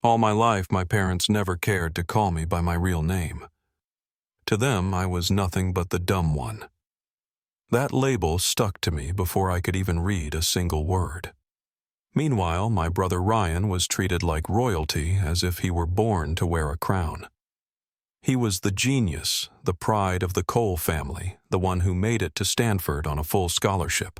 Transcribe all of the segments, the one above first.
All my life, my parents never cared to call me by my real name. To them, I was nothing but the dumb one. That label stuck to me before I could even read a single word. Meanwhile, my brother Ryan was treated like royalty, as if he were born to wear a crown. He was the genius, the pride of the Cole family, the one who made it to Stanford on a full scholarship.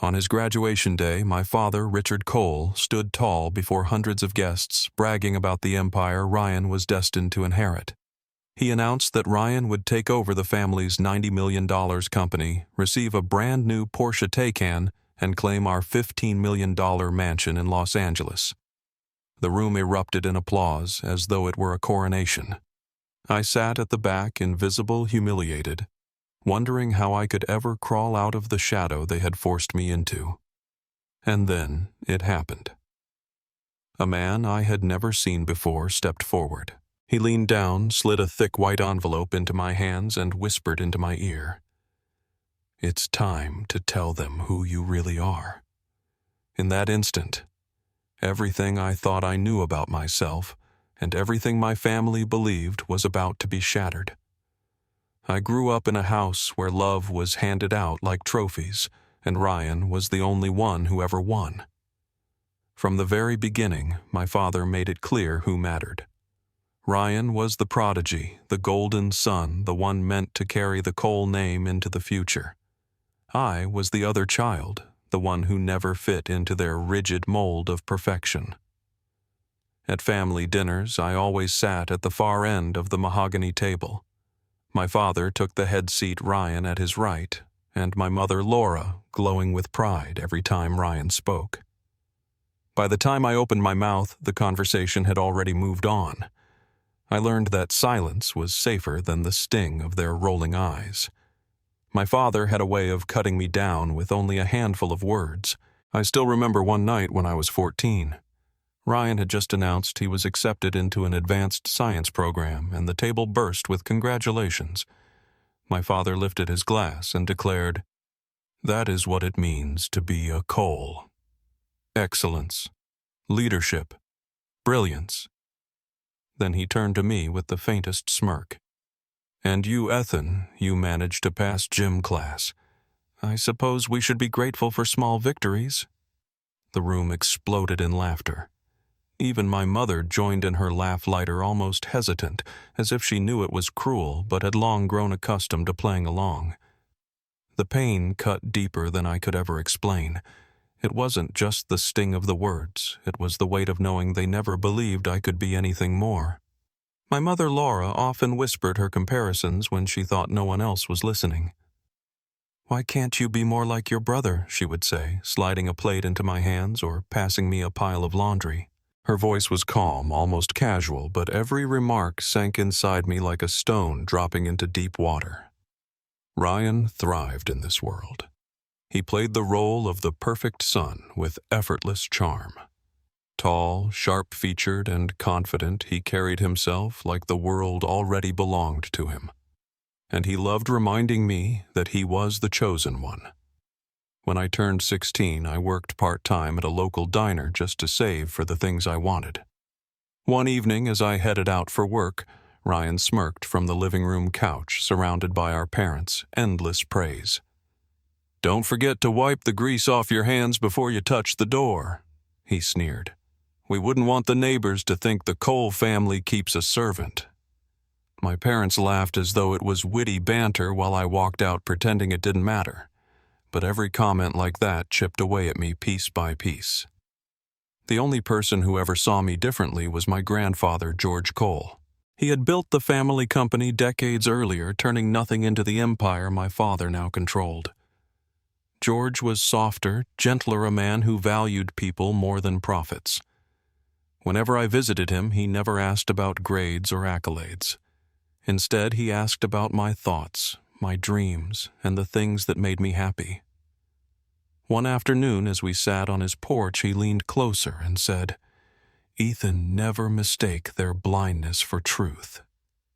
On his graduation day, my father, Richard Cole, stood tall before hundreds of guests, bragging about the empire Ryan was destined to inherit. He announced that Ryan would take over the family's $90 million company, receive a brand new Porsche Taycan, and claim our $15 million mansion in Los Angeles. The room erupted in applause, as though it were a coronation. I sat at the back, invisible, humiliated, wondering how I could ever crawl out of the shadow they had forced me into. And then it happened. A man I had never seen before stepped forward. He leaned down, slid a thick white envelope into my hands, and whispered into my ear, "It's time to tell them who you really are." In that instant, everything I thought I knew about myself and everything my family believed was about to be shattered. I grew up in a house where love was handed out like trophies, and Ryan was the only one who ever won. From the very beginning, my father made it clear who mattered. Ryan was the prodigy, the golden son, the one meant to carry the Cole name into the future. I was the other child, the one who never fit into their rigid mold of perfection. At family dinners, I always sat at the far end of the mahogany table. My father took the head seat, Ryan at his right, and my mother Laura glowing with pride every time Ryan spoke. By the time I opened my mouth, the conversation had already moved on. I learned that silence was safer than the sting of their rolling eyes. My father had a way of cutting me down with only a handful of words. I still remember one night when I was 14. Ryan had just announced he was accepted into an advanced science program, and the table burst with congratulations. My father lifted his glass and declared, "That is what it means to be a Cole. Excellence, leadership, brilliance." Then he turned to me with the faintest smirk. "And you, Ethan, you managed to pass gym class. I suppose we should be grateful for small victories." The room exploded in laughter. Even my mother joined in her laugh lighter, almost hesitant, as if she knew it was cruel but had long grown accustomed to playing along. The pain cut deeper than I could ever explain. It wasn't just the sting of the words, it was the weight of knowing they never believed I could be anything more. My mother Laura often whispered her comparisons when she thought no one else was listening. "Why can't you be more like your brother?" she would say, sliding a plate into my hands or passing me a pile of laundry. Her voice was calm, almost casual, but every remark sank inside me like a stone dropping into deep water. Ryan thrived in this world. He played the role of the perfect son with effortless charm. Tall, sharp-featured, and confident, he carried himself like the world already belonged to him. And he loved reminding me that he was the chosen one. When I turned 16, I worked part-time at a local diner just to save for the things I wanted. One evening, as I headed out for work, Ryan smirked from the living room couch, surrounded by our parents' endless praise. "Don't forget to wipe the grease off your hands before you touch the door," he sneered. "We wouldn't want the neighbors to think the Cole family keeps a servant." My parents laughed as though it was witty banter while I walked out pretending it didn't matter. But every comment like that chipped away at me piece by piece. The only person who ever saw me differently was my grandfather, George Cole. He had built the family company decades earlier, turning nothing into the empire my father now controlled. George was softer, gentler, a man who valued people more than profits. Whenever I visited him, he never asked about grades or accolades. Instead, he asked about my thoughts, my dreams, and the things that made me happy. One afternoon, as we sat on his porch, he leaned closer and said, "Ethan, never mistake their blindness for truth.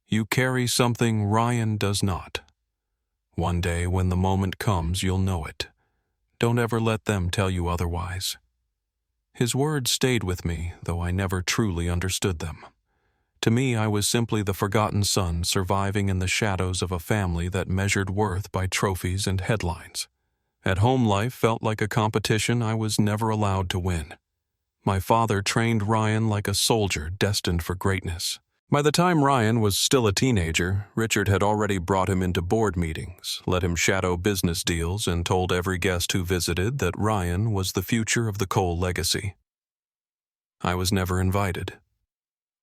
You carry something Ryan does not. One day, when the moment comes, you'll know it. Don't ever let them tell you otherwise." His words stayed with me, though I never truly understood them. To me, I was simply the forgotten son surviving in the shadows of a family that measured worth by trophies and headlines. At home, life felt like a competition I was never allowed to win. My father trained Ryan like a soldier destined for greatness. By the time Ryan was still a teenager, Richard had already brought him into board meetings, let him shadow business deals, and told every guest who visited that Ryan was the future of the Cole legacy. I was never invited.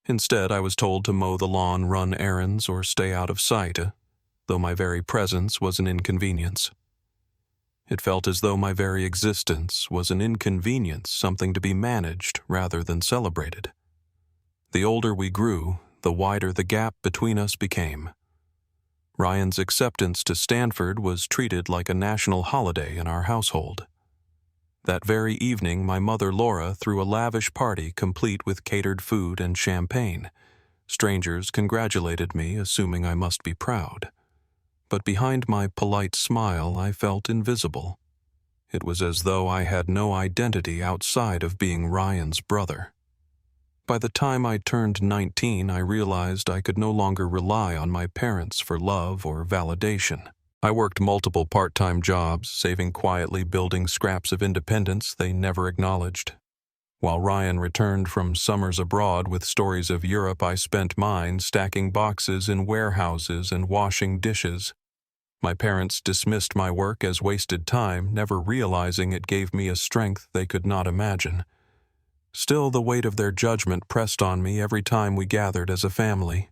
Instead, I was told to mow the lawn, run errands, or stay out of sight, though my very presence was an inconvenience. It felt as though my very existence was an inconvenience, something to be managed rather than celebrated. The older we grew, the wider the gap between us became. Ryan's acceptance to Stanford was treated like a national holiday in our household. That very evening, my mother Laura threw a lavish party complete with catered food and champagne. Strangers congratulated me, assuming I must be proud. But behind my polite smile, I felt invisible. It was as though I had no identity outside of being Ryan's brother. By the time I turned 19, I realized I could no longer rely on my parents for love or validation. I worked multiple part-time jobs, saving quietly, building scraps of independence they never acknowledged. While Ryan returned from summers abroad with stories of Europe, I spent mine stacking boxes in warehouses and washing dishes. My parents dismissed my work as wasted time, never realizing it gave me a strength they could not imagine. Still, the weight of their judgment pressed on me every time we gathered as a family.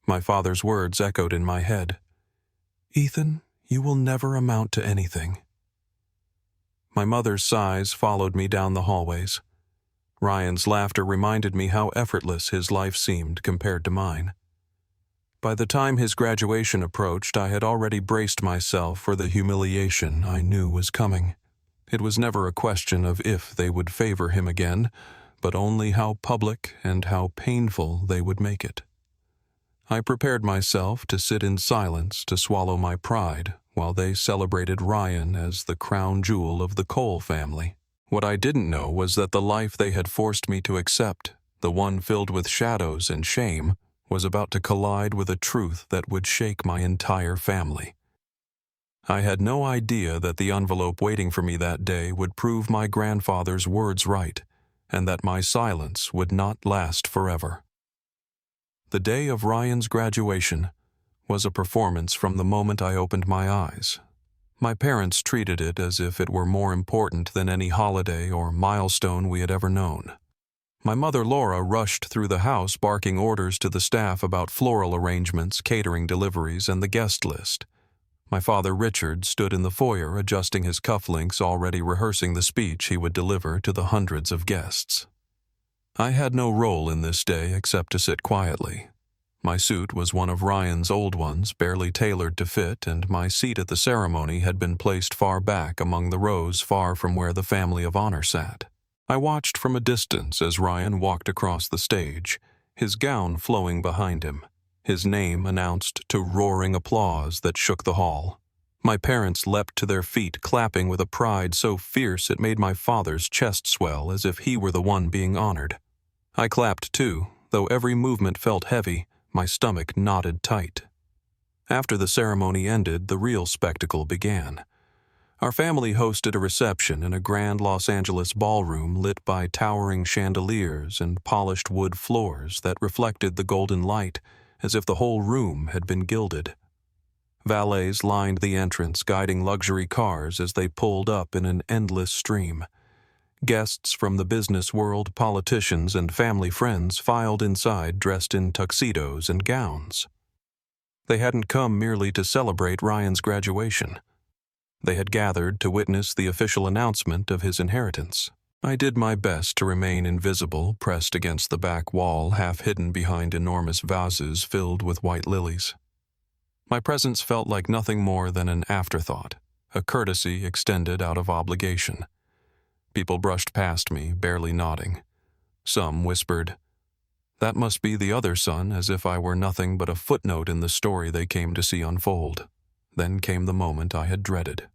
My father's words echoed in my head. "Ethan, you will never amount to anything." My mother's sighs followed me down the hallways. Ryan's laughter reminded me how effortless his life seemed compared to mine. By the time his graduation approached, I had already braced myself for the humiliation I knew was coming. It was never a question of if they would favor him again, but only how public and how painful they would make it. I prepared myself to sit in silence to swallow my pride while they celebrated Ryan as the crown jewel of the Cole family. What I didn't know was that the life they had forced me to accept, the one filled with shadows and shame, was about to collide with a truth that would shake my entire family. I had no idea that the envelope waiting for me that day would prove my grandfather's words right, and that my silence would not last forever. The day of Ryan's graduation was a performance from the moment I opened my eyes. My parents treated it as if it were more important than any holiday or milestone we had ever known. My mother Laura rushed through the house barking orders to the staff about floral arrangements, catering deliveries, and the guest list. My father Richard stood in the foyer adjusting his cufflinks, already rehearsing the speech he would deliver to the hundreds of guests. I had no role in this day except to sit quietly. My suit was one of Ryan's old ones, barely tailored to fit, and my seat at the ceremony had been placed far back among the rows, far from where the family of honor sat. I watched from a distance as Ryan walked across the stage, his gown flowing behind him, his name announced to roaring applause that shook the hall. My parents leapt to their feet, clapping with a pride so fierce it made my father's chest swell as if he were the one being honored. I clapped too, though every movement felt heavy, my stomach knotted tight. After the ceremony ended, the real spectacle began. Our family hosted a reception in a grand Los Angeles ballroom lit by towering chandeliers and polished wood floors that reflected the golden light as if the whole room had been gilded. Valets lined the entrance, guiding luxury cars as they pulled up in an endless stream. Guests from the business world, politicians, and family friends filed inside dressed in tuxedos and gowns. They hadn't come merely to celebrate Ryan's graduation. They had gathered to witness the official announcement of his inheritance. I did my best to remain invisible, pressed against the back wall, half hidden behind enormous vases filled with white lilies. My presence felt like nothing more than an afterthought, a courtesy extended out of obligation. People brushed past me, barely nodding. Some whispered, "That must be the other son," as if I were nothing but a footnote in the story they came to see unfold. Then came the moment I had dreaded.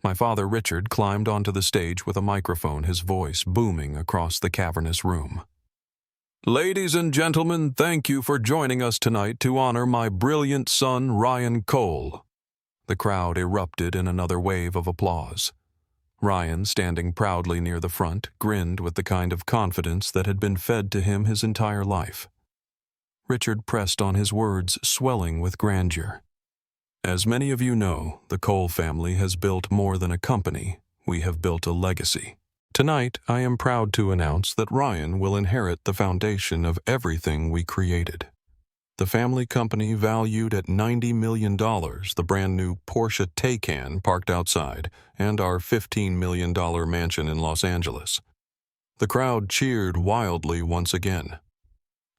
My father, Richard, climbed onto the stage with a microphone, his voice booming across the cavernous room. "Ladies and gentlemen, thank you for joining us tonight to honor my brilliant son, Ryan Cole." The crowd erupted in another wave of applause. Ryan, standing proudly near the front, grinned with the kind of confidence that had been fed to him his entire life. Richard pressed on his words, swelling with grandeur. "As many of you know, the Cole family has built more than a company. We have built a legacy. Tonight, I am proud to announce that Ryan will inherit the foundation of everything we created. The family company valued at $90 million, the brand new Porsche Taycan parked outside, and our $15 million mansion in Los Angeles." The crowd cheered wildly once again.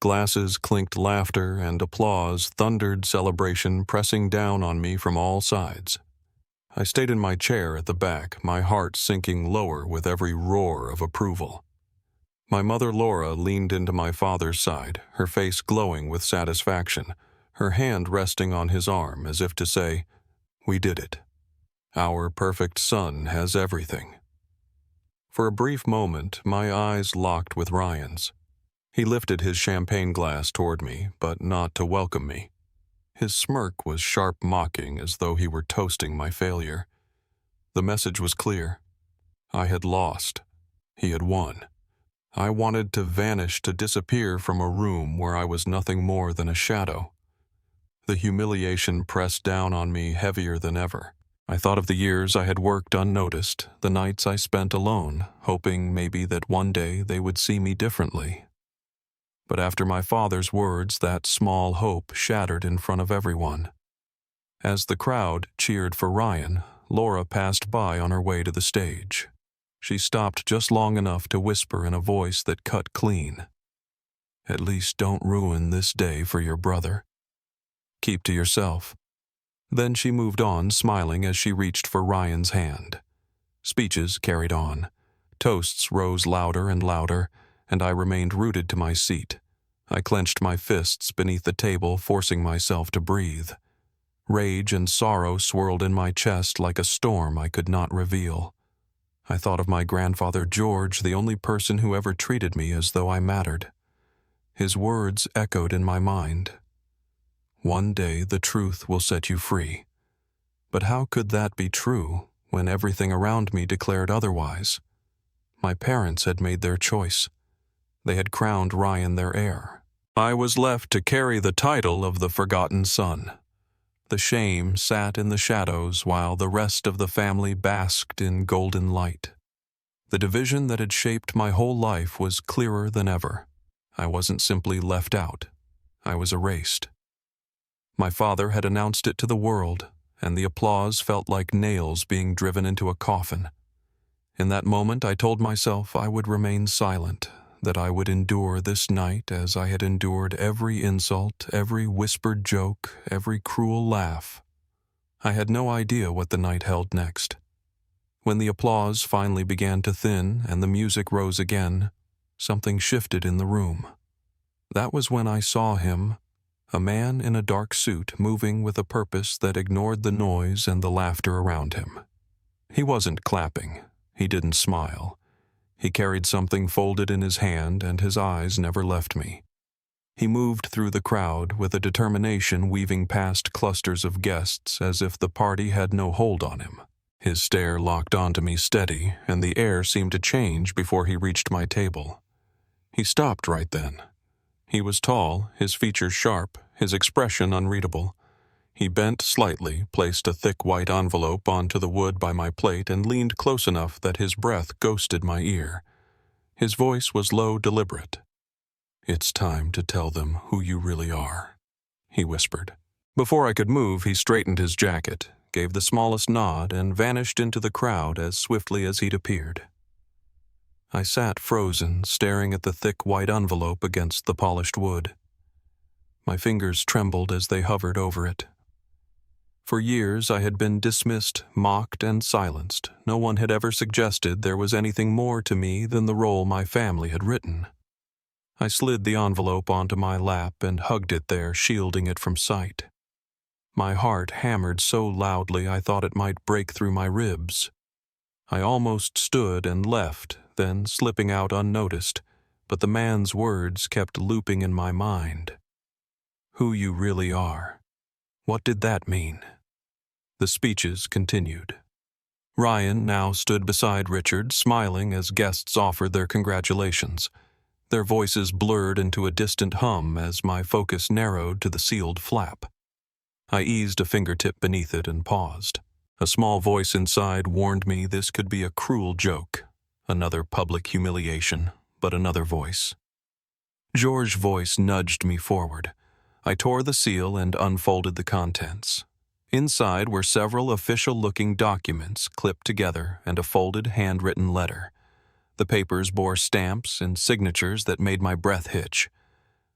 Glasses clinked laughter, and applause thundered celebration, pressing down on me from all sides. I stayed in my chair at the back, my heart sinking lower with every roar of approval. My mother Laura leaned into my father's side, her face glowing with satisfaction, her hand resting on his arm as if to say, "We did it. Our perfect son has everything." For a brief moment, my eyes locked with Ryan's. He lifted his champagne glass toward me, but not to welcome me. His smirk was sharp mocking, as though he were toasting my failure. The message was clear. I had lost. He had won. I wanted to vanish, to disappear from a room where I was nothing more than a shadow. The humiliation pressed down on me heavier than ever. I thought of the years I had worked unnoticed, the nights I spent alone, hoping maybe that one day they would see me differently. But after my father's words, that small hope shattered in front of everyone. As the crowd cheered for Ryan, Laura passed by on her way to the stage. She stopped just long enough to whisper in a voice that cut clean, "At least don't ruin this day for your brother. Keep to yourself." Then she moved on, smiling as she reached for Ryan's hand. Speeches carried on. Toasts rose louder and louder, and I remained rooted to my seat. I clenched my fists beneath the table, forcing myself to breathe. Rage and sorrow swirled in my chest like a storm I could not reveal. I thought of my grandfather George, the only person who ever treated me as though I mattered. His words echoed in my mind. "One day the truth will set you free." But how could that be true when everything around me declared otherwise? My parents had made their choice. They had crowned Ryan their heir. I was left to carry the title of the forgotten son. The shame sat in the shadows while the rest of the family basked in golden light. The division that had shaped my whole life was clearer than ever. I wasn't simply left out. I was erased. My father had announced it to the world, and the applause felt like nails being driven into a coffin. In that moment, I told myself I would remain silent, that I would endure this night as I had endured every insult, every whispered joke, every cruel laugh. I had no idea what the night held next. When the applause finally began to thin and the music rose again, something shifted in the room. That was when I saw him, a man in a dark suit moving with a purpose that ignored the noise and the laughter around him. He wasn't clapping. He didn't smile. He carried something folded in his hand, and his eyes never left me. He moved through the crowd with a determination weaving past clusters of guests as if the party had no hold on him. His stare locked onto me steady, and the air seemed to change before he reached my table. He stopped right then. He was tall, his features sharp, his expression unreadable. He bent slightly, placed a thick white envelope onto the wood by my plate, and leaned close enough that his breath ghosted my ear. His voice was low, deliberate. "It's time to tell them who you really are," he whispered. Before I could move, he straightened his jacket, gave the smallest nod, and vanished into the crowd as swiftly as he'd appeared. I sat frozen, staring at the thick white envelope against the polished wood. My fingers trembled as they hovered over it. For years I had been dismissed, mocked, and silenced. No one had ever suggested there was anything more to me than the role my family had written. I slid the envelope onto my lap and hugged it there, shielding it from sight. My heart hammered so loudly I thought it might break through my ribs. I almost stood and left, then slipping out unnoticed, but the man's words kept looping in my mind. Who you really are. What did that mean? The speeches continued. Ryan now stood beside Richard, smiling as guests offered their congratulations. Their voices blurred into a distant hum as my focus narrowed to the sealed flap. I eased a fingertip beneath it and paused. A small voice inside warned me this could be a cruel joke, another public humiliation, but another voice. George's voice nudged me forward. I tore the seal and unfolded the contents. Inside were several official-looking documents clipped together and a folded, handwritten letter. The papers bore stamps and signatures that made my breath hitch.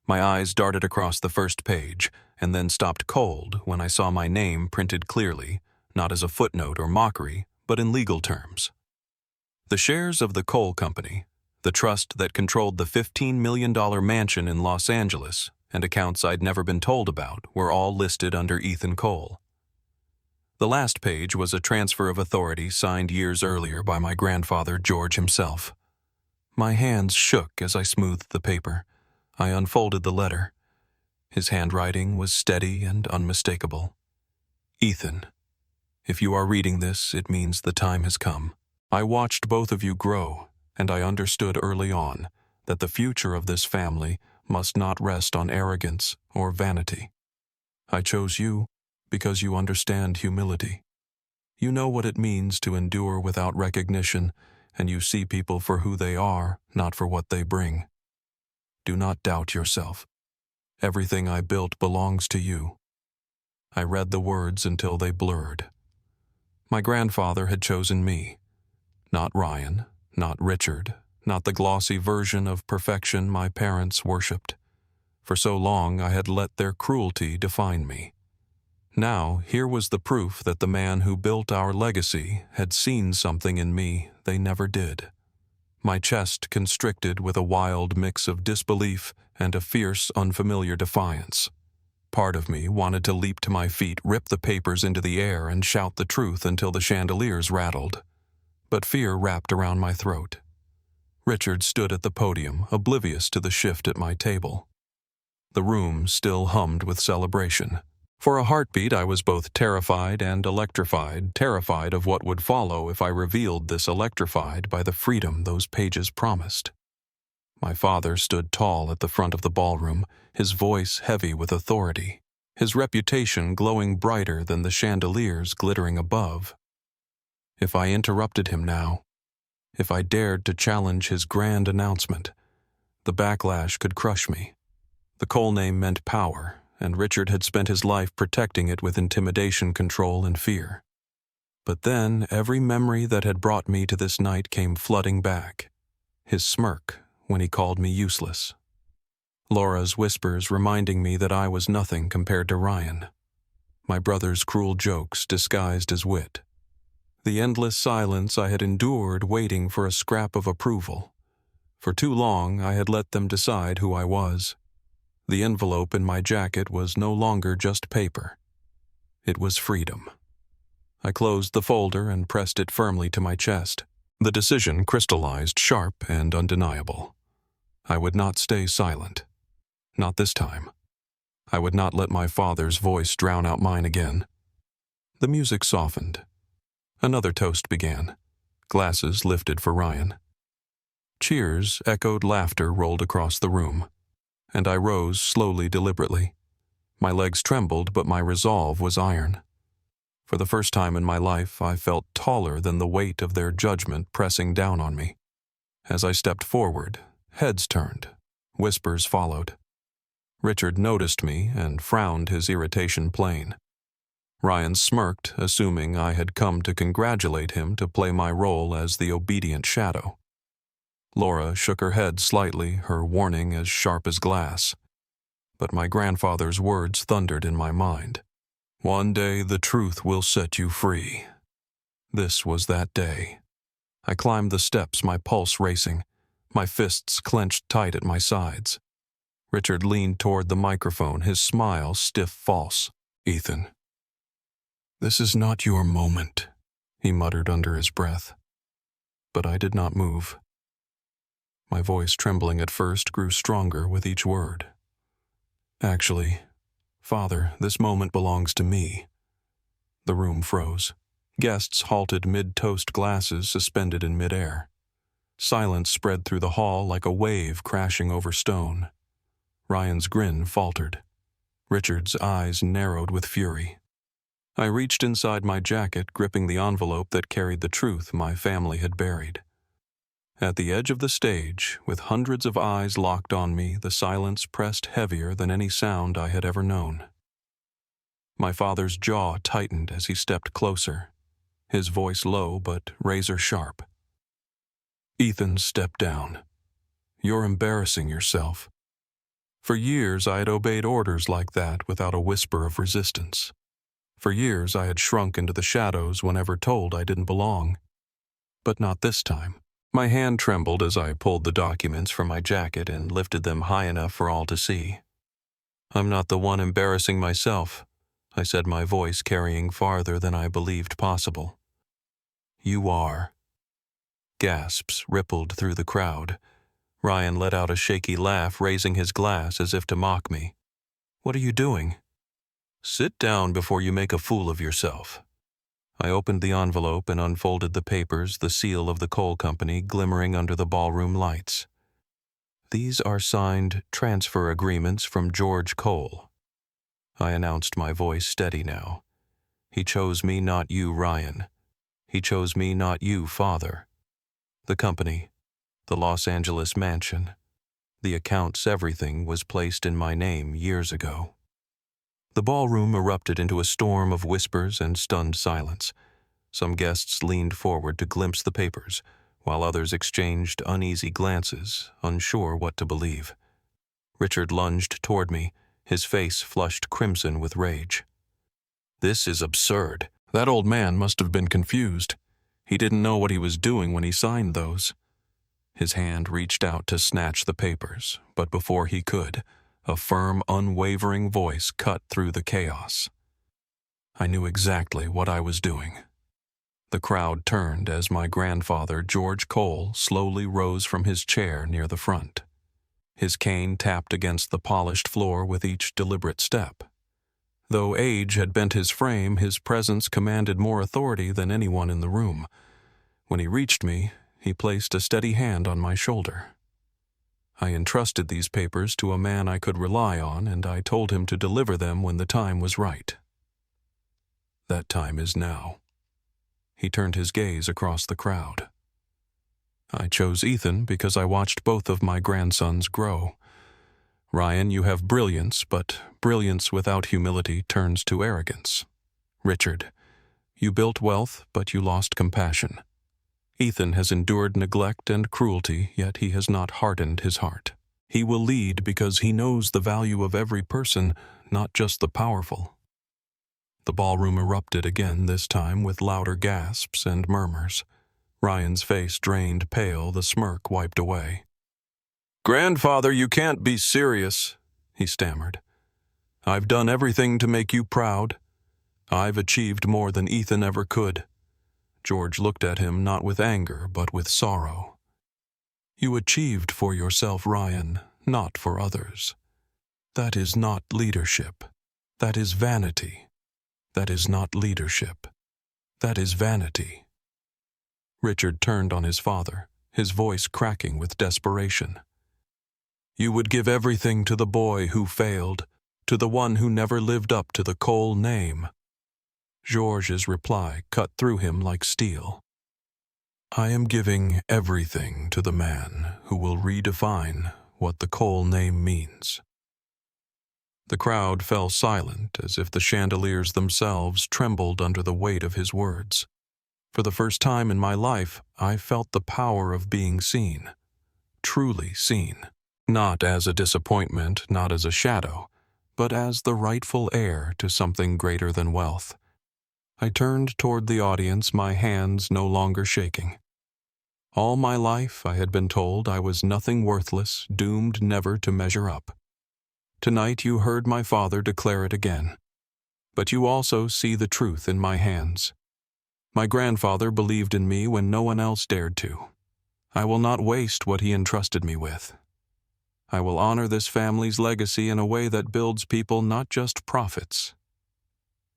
My eyes darted across the first page and then stopped cold when I saw my name printed clearly, not as a footnote or mockery, but in legal terms. The shares of the coal company, the trust that controlled the $15 million mansion in Los Angeles, and accounts I'd never been told about, were all listed under Ethan Cole. The last page was a transfer of authority signed years earlier by my grandfather, George himself. My hands shook as I smoothed the paper. I unfolded the letter. His handwriting was steady and unmistakable. Ethan, if you are reading this, it means the time has come. I watched both of you grow, and I understood early on that the future of this family must not rest on arrogance or vanity. I chose you because you understand humility. You know what it means to endure without recognition, and you see people for who they are, not for what they bring. Do not doubt yourself. Everything I built belongs to you. I read the words until they blurred. My grandfather had chosen me. Not Ryan, not Richard, not the glossy version of perfection my parents worshipped. For so long I had let their cruelty define me. Now, here was the proof that the man who built our legacy had seen something in me they never did. My chest constricted with a wild mix of disbelief and a fierce, unfamiliar defiance. Part of me wanted to leap to my feet, rip the papers into the air, and shout the truth until the chandeliers rattled. But fear wrapped around my throat. Richard stood at the podium, oblivious to the shift at my table. The room still hummed with celebration. For a heartbeat, I was both terrified and electrified, terrified of what would follow if I revealed this, electrified by the freedom those pages promised. My father stood tall at the front of the ballroom, his voice heavy with authority, his reputation glowing brighter than the chandeliers glittering above. If I interrupted him now, if I dared to challenge his grand announcement, the backlash could crush me. The Cole name meant power, and Richard had spent his life protecting it with intimidation, control, and fear. But then every memory that had brought me to this night came flooding back. His smirk when he called me useless. Laura's whispers reminding me that I was nothing compared to Ryan. My brother's cruel jokes disguised as wit. The endless silence I had endured waiting for a scrap of approval. For too long I had let them decide who I was. The envelope in my jacket was no longer just paper. It was freedom. I closed the folder and pressed it firmly to my chest. The decision crystallized sharp and undeniable. I would not stay silent. Not this time. I would not let my father's voice drown out mine again. The music softened. Another toast began. Glasses lifted for Ryan. Cheers echoed, laughter rolled across the room. And I rose slowly, deliberately. My legs trembled, but my resolve was iron. For the first time in my life, I felt taller than the weight of their judgment pressing down on me. As I stepped forward, heads turned, whispers followed. Richard noticed me and frowned, his irritation plain. Ryan smirked, assuming I had come to congratulate him to play my role as the obedient shadow. Laura shook her head slightly, her warning as sharp as glass. But my grandfather's words thundered in my mind. One day the truth will set you free. This was that day. I climbed the steps, my pulse racing, my fists clenched tight at my sides. Richard leaned toward the microphone, his smile stiff false. Ethan, "This is not your moment," he muttered under his breath. But I did not move. My voice, trembling at first, grew stronger with each word. "Actually, Father, this moment belongs to me." The room froze. Guests halted mid-toast, glasses suspended in mid-air. Silence spread through the hall like a wave crashing over stone. Ryan's grin faltered. Richard's eyes narrowed with fury. I reached inside my jacket, gripping the envelope that carried the truth my family had buried. At the edge of the stage, with hundreds of eyes locked on me, the silence pressed heavier than any sound I had ever known. My father's jaw tightened as he stepped closer, his voice low but razor-sharp. "Ethan, step down. You're embarrassing yourself." For years I had obeyed orders like that without a whisper of resistance. For years I had shrunk into the shadows whenever told I didn't belong. But not this time. My hand trembled as I pulled the documents from my jacket and lifted them high enough for all to see. "I'm not the one embarrassing myself," I said, my voice carrying farther than I believed possible. "You are." Gasps rippled through the crowd. Ryan let out a shaky laugh, raising his glass as if to mock me. "What are you doing?" "Sit down before you make a fool of yourself." I opened the envelope and unfolded the papers, the seal of the coal company glimmering under the ballroom lights. "These are signed transfer agreements from George Cole." I announced, my voice steady now. "He chose me, not you, Ryan. He chose me, not you, Father. The company, the Los Angeles mansion, the accounts, everything was placed in my name years ago." The ballroom erupted into a storm of whispers and stunned silence. Some guests leaned forward to glimpse the papers, while others exchanged uneasy glances, unsure what to believe. Richard lunged toward me, his face flushed crimson with rage. "This is absurd. That old man must have been confused. He didn't know what he was doing when he signed those." His hand reached out to snatch the papers, but before he could, a firm, unwavering voice cut through the chaos. I knew exactly what I was doing. The crowd turned as my grandfather, George Cole, slowly rose from his chair near the front. His cane tapped against the polished floor with each deliberate step. Though age had bent his frame, his presence commanded more authority than anyone in the room. When he reached me, he placed a steady hand on my shoulder. I entrusted these papers to a man I could rely on, and I told him to deliver them when the time was right. That time is now. He turned his gaze across the crowd. "I chose Ethan because I watched both of my grandsons grow. Ryan, you have brilliance, but brilliance without humility turns to arrogance. Richard, you built wealth, but you lost compassion. Ethan has endured neglect and cruelty, yet he has not hardened his heart. He will lead because he knows the value of every person, not just the powerful." The ballroom erupted again, this time with louder gasps and murmurs. Ryan's face drained pale, the smirk wiped away. "Grandfather, you can't be serious," he stammered. "I've done everything to make you proud. I've achieved more than Ethan ever could." George looked at him not with anger, but with sorrow. "You achieved for yourself, Ryan, not for others. That is not leadership. That is vanity. That is not leadership. That is vanity." Richard turned on his father, his voice cracking with desperation. "You would give everything to the boy who failed, to the one who never lived up to the Cole name." George's reply cut through him like steel. "I am giving everything to the man who will redefine what the Cole name means." The crowd fell silent, as if the chandeliers themselves trembled under the weight of his words. For the first time in my life, I felt the power of being seen, truly seen, not as a disappointment, not as a shadow, but as the rightful heir to something greater than wealth. I turned toward the audience, my hands no longer shaking. All my life I had been told I was nothing, worthless, doomed never to measure up. Tonight you heard my father declare it again. But you also see the truth in my hands. My grandfather believed in me when no one else dared to. I will not waste what he entrusted me with. I will honor this family's legacy in a way that builds people, not just prophets."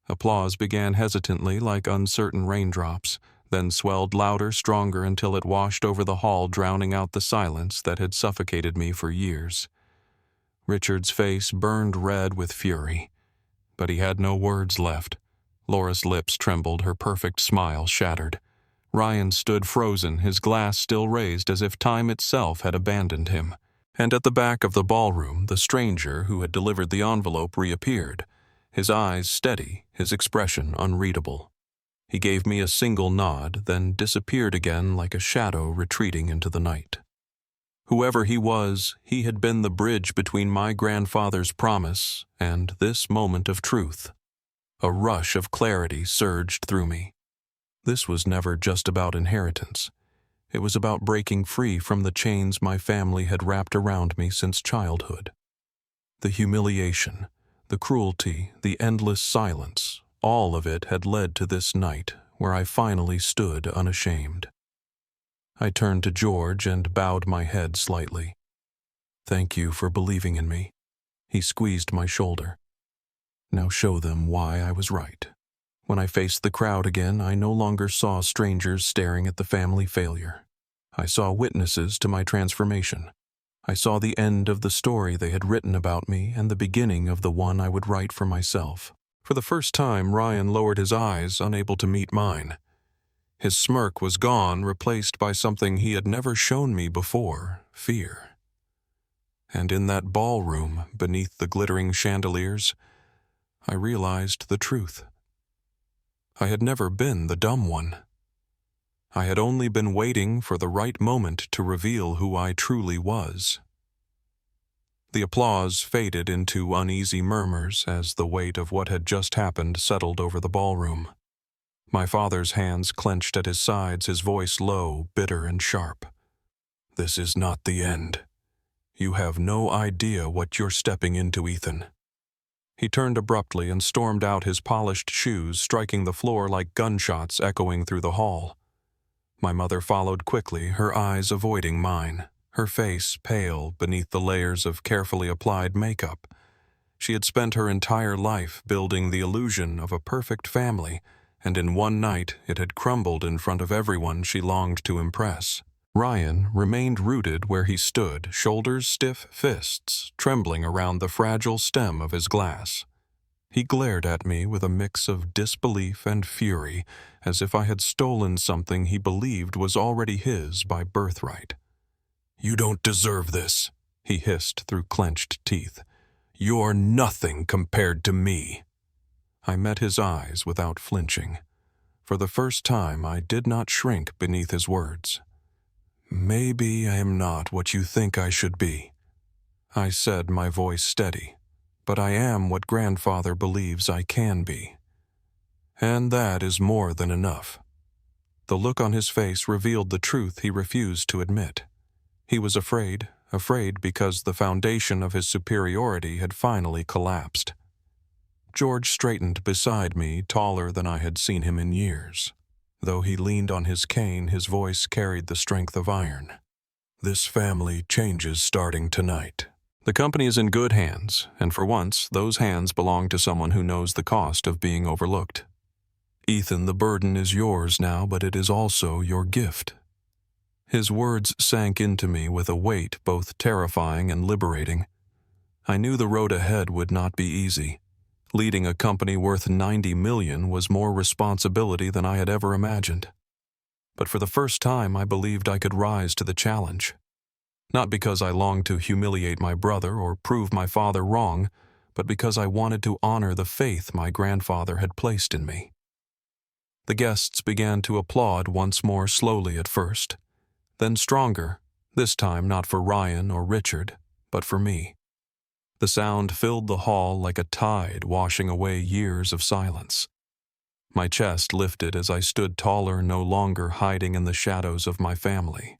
Applause began hesitantly like uncertain raindrops, then swelled louder, stronger, until it washed over the hall, drowning out the silence that had suffocated me for years. Richard's face burned red with fury, but he had no words left. Laura's lips trembled, her perfect smile shattered. Ryan stood frozen, his glass still raised as if time itself had abandoned him. And at the back of the ballroom, the stranger who had delivered the envelope reappeared, his eyes steady, his expression unreadable. He gave me a single nod, then disappeared again like a shadow retreating into the night. Whoever he was, he had been the bridge between my grandfather's promise and this moment of truth. A rush of clarity surged through me. This was never just about inheritance. It was about breaking free from the chains my family had wrapped around me since childhood. The humiliation, the cruelty, the endless silence, all of it had led to this night where I finally stood unashamed. I turned to George and bowed my head slightly. "Thank you for believing in me." He squeezed my shoulder. "Now show them why I was right." When I faced the crowd again, I no longer saw strangers staring at the family failure. I saw witnesses to my transformation. I saw the end of the story they had written about me and the beginning of the one I would write for myself. For the first time, Ryan lowered his eyes, unable to meet mine. His smirk was gone, replaced by something he had never shown me before: fear. And in that ballroom, beneath the glittering chandeliers, I realized the truth. I had never been the dumb one. I had only been waiting for the right moment to reveal who I truly was. The applause faded into uneasy murmurs as the weight of what had just happened settled over the ballroom. My father's hands clenched at his sides, his voice low, bitter, and sharp. "This is not the end. You have no idea what you're stepping into, Ethan." He turned abruptly and stormed out, his polished shoes striking the floor like gunshots echoing through the hall. My mother followed quickly, her eyes avoiding mine, her face pale beneath the layers of carefully applied makeup. She had spent her entire life building the illusion of a perfect family, and in one night it had crumbled in front of everyone she longed to impress. Ryan remained rooted where he stood, shoulders stiff, fists trembling around the fragile stem of his glass. He glared at me with a mix of disbelief and fury, as if I had stolen something he believed was already his by birthright. "You don't deserve this," he hissed through clenched teeth. "You're nothing compared to me." I met his eyes without flinching. For the first time, I did not shrink beneath his words. "Maybe I am not what you think I should be," I said, my voice steady, "but I am what grandfather believes I can be. And that is more than enough." The look on his face revealed the truth he refused to admit. He was afraid because the foundation of his superiority had finally collapsed. George straightened beside me, taller than I had seen him in years. Though he leaned on his cane, his voice carried the strength of iron. "This family changes starting tonight. The company is in good hands, and for once, those hands belong to someone who knows the cost of being overlooked. Ethan, the burden is yours now, but it is also your gift." His words sank into me with a weight both terrifying and liberating. I knew the road ahead would not be easy. Leading a company worth $90 million was more responsibility than I had ever imagined. But for the first time, I believed I could rise to the challenge. Not because I longed to humiliate my brother or prove my father wrong, but because I wanted to honor the faith my grandfather had placed in me. The guests began to applaud once more, slowly at first, then stronger, this time not for Ryan or Richard, but for me. The sound filled the hall like a tide washing away years of silence. My chest lifted as I stood taller, no longer hiding in the shadows of my family.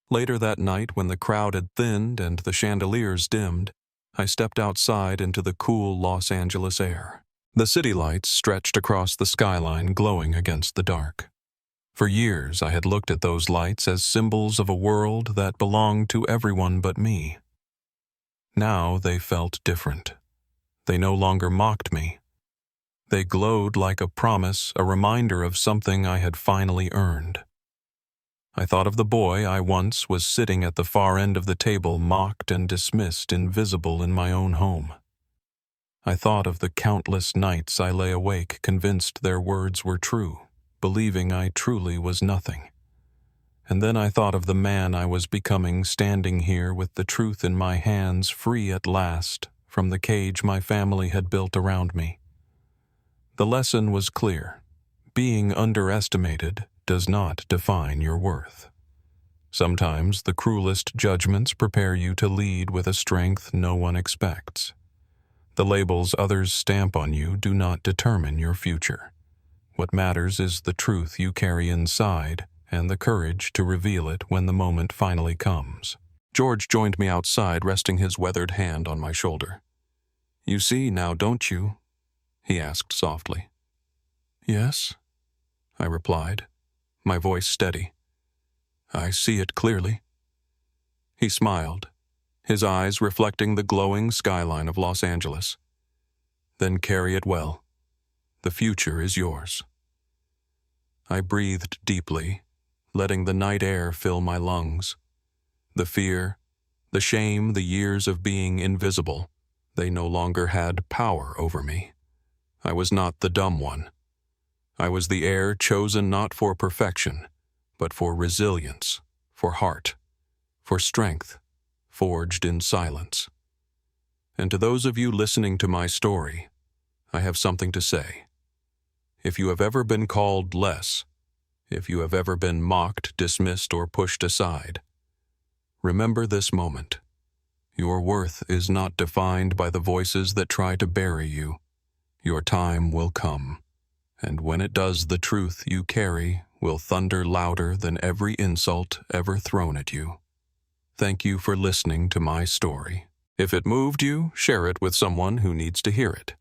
Later that night, when the crowd had thinned and the chandeliers dimmed, I stepped outside into the cool Los Angeles air. The city lights stretched across the skyline, glowing against the dark. For years, I had looked at those lights as symbols of a world that belonged to everyone but me. Now they felt different. They no longer mocked me. They glowed like a promise, a reminder of something I had finally earned. I thought of the boy I once was sitting at the far end of the table, mocked and dismissed, invisible in my own home. I thought of the countless nights I lay awake, convinced their words were true, believing I truly was nothing. And then I thought of the man I was becoming, standing here with the truth in my hands, free at last from the cage my family had built around me. The lesson was clear. Being underestimated does not define your worth. Sometimes the cruelest judgments prepare you to lead with a strength no one expects. The labels others stamp on you do not determine your future. What matters is the truth you carry inside and the courage to reveal it when the moment finally comes. George joined me outside, resting his weathered hand on my shoulder. "You see now, don't you?" he asked softly. "Yes," I replied, my voice steady. "I see it clearly." He smiled, his eyes reflecting the glowing skyline of Los Angeles. "Then carry it well. The future is yours." I breathed deeply, letting the night air fill my lungs. The fear, the shame, the years of being invisible, they no longer had power over me. I was not the dumb one. I was the heir chosen not for perfection, but for resilience, for heart, for strength, forged in silence. And to those of you listening to my story, I have something to say. If you have ever been called less, if you have ever been mocked, dismissed, or pushed aside, remember this moment. Your worth is not defined by the voices that try to bury you. Your time will come, and when it does, the truth you carry will thunder louder than every insult ever thrown at you. Thank you for listening to my story. If it moved you, share it with someone who needs to hear it.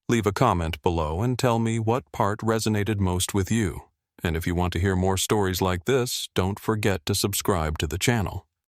Leave a comment below and tell me what part resonated most with you. And if you want to hear more stories like this, don't forget to subscribe to the channel.